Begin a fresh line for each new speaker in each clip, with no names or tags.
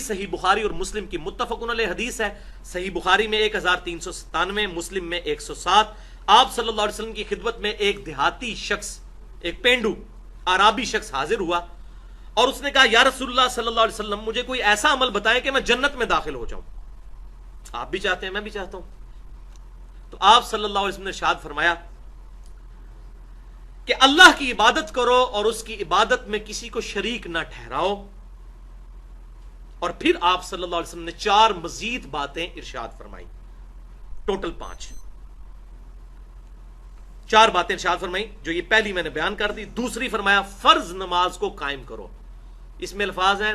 صحیح بخاری اور مسلم کی متفقن علیہ حدیث ہے. صحیح بخاری میں 1397، مسلم میں 107. آپ صلی اللہ علیہ وسلم کی خدمت میں ایک دیہاتی شخص، ایک پینڈو عرابی شخص حاضر ہوا اور اس نے کہا یا رسول اللہ صلی اللہ علیہ وسلم، مجھے کوئی ایسا عمل بتائیں کہ میں جنت میں داخل ہو جاؤں. آپ بھی چاہتے ہیں، میں بھی چاہتا ہوں. تو آپ صلی اللہ علیہ وسلم نے ارشاد فرمایا کہ اللہ کی عبادت کرو اور اس کی عبادت میں کسی کو شریک نہ ٹھہراؤ. اور پھر آپ صلی اللہ علیہ وسلم نے 4 مزید باتیں ارشاد فرمائی، ٹوٹل 5 باتیں ارشاد فرمائی. جو یہ پہلی میں نے بیان کر دی. دوسری فرمایا فرض نماز کو قائم کرو. اس میں الفاظ ہیں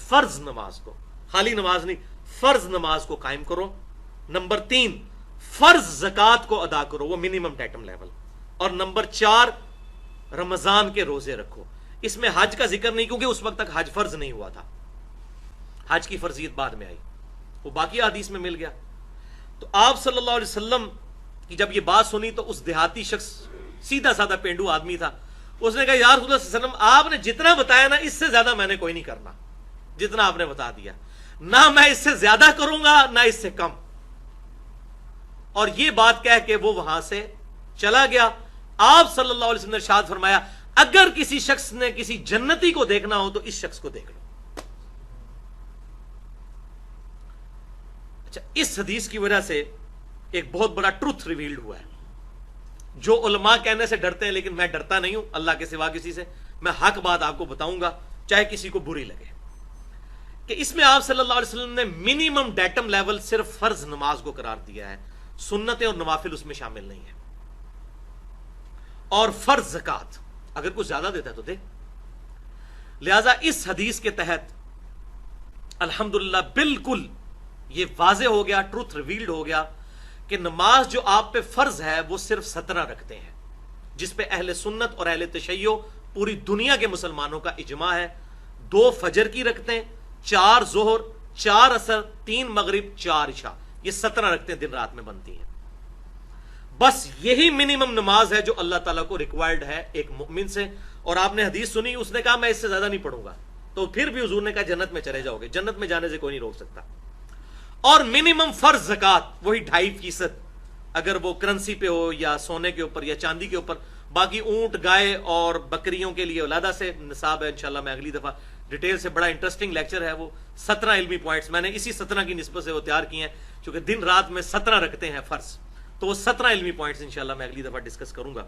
فرض نماز کو، خالی نماز نہیں، فرض نماز کو قائم کرو. نمبر 3 فرض زکوٰۃ کو ادا کرو، وہ منیمم ڈیٹم لیول. اور نمبر 4 رمضان کے روزے رکھو. اس میں حج کا ذکر نہیں کیونکہ اس وقت تک حج فرض نہیں ہوا تھا، حج کی فرضیت بعد میں آئی، وہ باقی حدیث میں مل گیا. تو آپ صلی اللہ علیہ وسلم کی جب یہ بات سنی تو اس دیہاتی شخص، سیدھا سادہ پینڈو آدمی تھا، اس نے کہا یا رسول اللہ صلی اللہ علیہ وسلم، آپ نے جتنا بتایا نا اس سے زیادہ میں نے کوئی نہیں کرنا، جتنا آپ نے بتا دیا، نہ میں اس سے زیادہ کروں گا نہ اس سے کم. اور یہ بات کہہ کے وہ وہاں سے چلا گیا. آپ صلی اللہ علیہ وسلم نے ارشاد فرمایا اگر کسی شخص نے کسی جنتی کو دیکھنا ہو تو اس شخص کو دیکھ لو. اچھا، اس حدیث کی وجہ سے ایک بہت بڑا ٹروتھ ریویلڈ ہوا ہے جو علماء کہنے سے ڈرتے ہیں، لیکن میں ڈرتا نہیں ہوں اللہ کے سوا کسی سے. میں حق بات آپ کو بتاؤں گا چاہے کسی کو بری لگے، کہ اس میں آپ صلی اللہ علیہ وسلم نے منیمم ڈیٹم لیول صرف فرض نماز کو قرار دیا ہے، سنتیں اور نوافل اس میں شامل نہیں ہیں. اور فرض زکوٰۃ اگر کچھ زیادہ دیتا ہے تو دے. لہذا اس حدیث کے تحت الحمدللہ بالکل یہ واضح ہو گیا، ٹروتھ ریویلڈ ہو گیا کہ نماز جو آپ پہ فرض ہے وہ صرف 17 رکھتے ہیں، جس پہ اہل سنت اور اہل تشیع پوری دنیا کے مسلمانوں کا اجماع ہے. 2 فجر کی رکھتے ہیں، 4 ظہر، 4 عصر، 3 مغرب، 4 عشاء، یہ 17 رکھتے ہیں، دن رات میں بنتی ہیں. بس یہی منیمم نماز ہے جو اللہ تعالیٰ کو ریکوائرڈ ہے ایک مومن سے. اور آپ نے حدیث سنی، اس نے کہا میں اس سے زیادہ نہیں پڑھوں گا، تو پھر بھی حضور نے کہا جنت میں چلے جاؤ گے، جنت میں جانے سے کوئی نہیں روک سکتا. اور منیمم فرض زکوٰۃ وہی 2.5% اگر وہ کرنسی پہ ہو یا سونے کے اوپر یا چاندی کے اوپر. باقی اونٹ، گائے اور بکریوں کے لیے علیحدہ سے نصاب ہے. انشاءاللہ میں اگلی دفعہ ڈیٹیل سے، بڑا انٹرسٹنگ لیکچر ہے وہ، 17 علمی پوائنٹس میں نے اسی 17 کی نسبت سے وہ تیار کیے ہیں، چونکہ دن رات میں 17 رکھتے ہیں فرض، تو وہ 17 علمی پوائنٹس انشاءاللہ میں اگلی دفعہ ڈسکس کروں گا.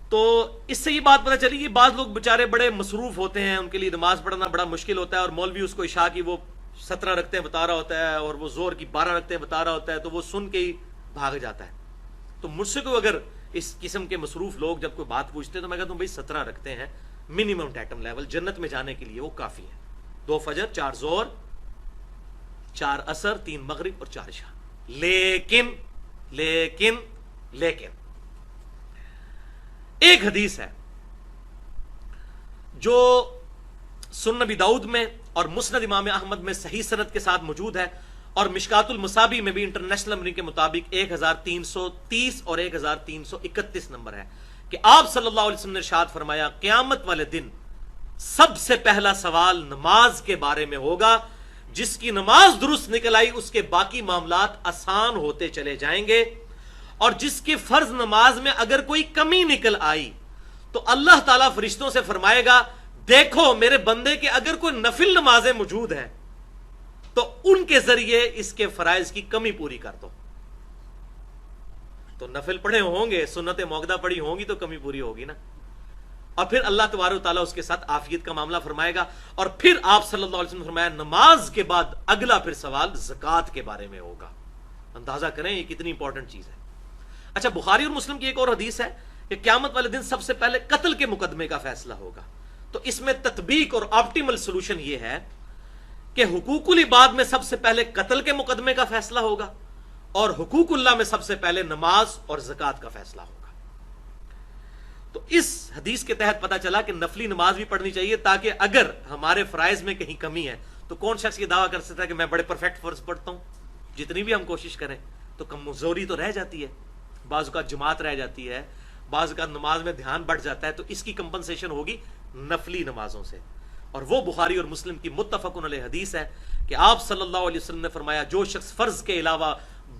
تو اس سے یہ بات پتہ چلی کہ بعض لوگ بےچارے بڑے مصروف ہوتے ہیں، ان کے لیے نماز پڑھنا بڑا مشکل ہوتا ہے، اور مولوی اس کو عشاء کی وہ 17 رکھتے ہیں بتا رہا ہوتا ہے اور وہ زور کی 12 رکھتے ہیں بتا رہا ہوتا ہے، تو وہ سن کے ہی بھاگ جاتا ہے. تو مجھ سے کوئی اگر اس قسم کے مصروف لوگ جب کوئی بات پوچھتے ہیں تو میں کہتا ہوں بھائی 17 رکھتے ہیں منیمم ڈیٹم لیول، جنت میں جانے کے لیے وہ کافی ہے. 2 فجر، 4 ظہر، 4 عصر، 3 مغرب اور 4 عشاء. لیکن ایک حدیث ہے جو سنن نبی داؤد میں اور مسند امام احمد میں صحیح سند کے ساتھ موجود ہے، اور مشکات المصابیح میں بھی انٹرنیشنل نمبرنگ کے مطابق 1330 اور 1331 نمبر ہے، کہ آپ صلی اللہ علیہ وسلم نے ارشاد فرمایا قیامت والے دن سب سے پہلا سوال نماز کے بارے میں ہوگا. جس کی نماز درست نکل آئی اس کے باقی معاملات آسان ہوتے چلے جائیں گے، اور جس کی فرض نماز میں اگر کوئی کمی نکل آئی تو اللہ تعالیٰ فرشتوں سے فرمائے گا دیکھو میرے بندے کے اگر کوئی نفل نمازیں موجود ہیں تو ان کے ذریعے اس کے فرائض کی کمی پوری کر دو. تو نفل پڑھے ہوں گے، سنت موقدہ پڑھی ہوں گی تو کمی پوری ہوگی نا. اور پھر اللہ تبارک و تعالیٰ اس کے ساتھ عافیت کا معاملہ فرمائے گا. اور پھر آپ صلی اللہ علیہ وسلم نے فرمایا نماز کے بعد اگلا پھر سوال زکوٰۃ کے بارے میں ہوگا. اندازہ کریں یہ کتنی امپورٹنٹ چیز ہے. اچھا، بخاری اور مسلم کی ایک اور حدیث ہے کہ قیامت والے دن سب سے پہلے قتل کے مقدمے کا فیصلہ ہوگا. تو اس میں تطبیق اور آپٹیمل سولوشن یہ ہے کہ حقوق العباد میں سب سے پہلے قتل کے مقدمے کا فیصلہ ہوگا، اور حقوق اللہ میں سب سے پہلے نماز اور زکوٰۃ کا فیصلہ ہوگا. تو اس حدیث کے تحت پتا چلا کہ نفلی نماز بھی پڑھنی چاہیے، تاکہ اگر ہمارے فرائض میں کہیں کمی ہے تو کون شخص یہ دعویٰ کر سکتا ہے کہ میں بڑے پرفیکٹ فرض پڑھتا ہوں. جتنی بھی ہم کوشش کریں تو کمزوری تو رہ جاتی ہے، بعض اوقات جماعت رہ جاتی ہے، بعض اوقات نماز میں دھیان بڑھ جاتا ہے، تو اس کی کمپنسیشن ہوگی نفلی نمازوں سے. اور وہ بخاری اور مسلم کی متفقن علیہ حدیث ہے کہ آپ صلی اللہ علیہ وسلم نے فرمایا جو شخص فرض کے علاوہ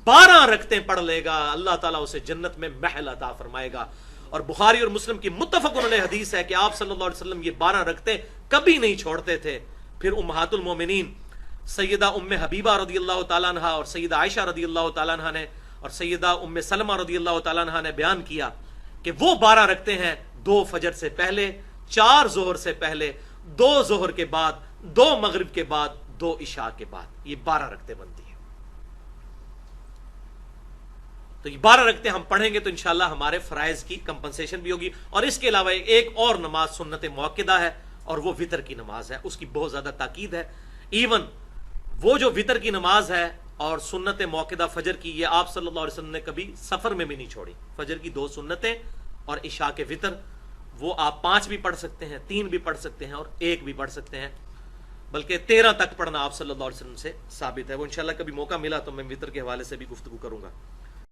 12 رکعتیں پڑھ لے گا اللہ تعالیٰ اسے جنت میں محل عطا فرمائے گا. اور بخاری اور مسلم کی متفقن علیہ حدیث ہے کہ آپ صلی اللہ علیہ وسلم یہ 12 رکعتیں کبھی نہیں چھوڑتے تھے. پھر امہات المومنین سیدہ ام حبیبہ رضی اللہ تعالیٰ عنہ اور سیدہ عائشہ رضی اللہ تعالیٰ عنہ نے اور سیدہ ام سلمہ رضی اللہ تعالیٰ عنہ نے بیان کیا کہ وہ 12 رکعتیں ہیں 2 فجر سے پہلے، 4 ظہر سے پہلے، 2 ظہر کے بعد، 2 مغرب کے بعد، 2 عشاء کے بعد، یہ 12 رکعتیں بنتی ہیں. تو یہ 12 رکعتیں ہم پڑھیں گے تو انشاءاللہ ہمارے فرائض کی کمپنسیشن بھی ہوگی. اور اس کے علاوہ ایک اور نماز سنت موقدہ ہے اور وہ وتر کی نماز ہے، اس کی بہت زیادہ تاکید ہے. ایون وہ جو وتر کی نماز ہے اور سنت موقدہ فجر کی، یہ آپ صلی اللہ علیہ وسلم نے کبھی سفر میں بھی نہیں چھوڑی. فجر کی 2 سنتیں اور عشاء کے وتر، وہ آپ 5 بھی پڑھ سکتے ہیں، 3 بھی پڑھ سکتے ہیں اور 1 بھی پڑھ سکتے ہیں، بلکہ 13 تک پڑھنا آپ صلی اللہ علیہ وسلم سے ثابت ہے. وہ انشاءاللہ کبھی موقع ملا تو میں وتر کے حوالے سے بھی گفتگو کروں گا.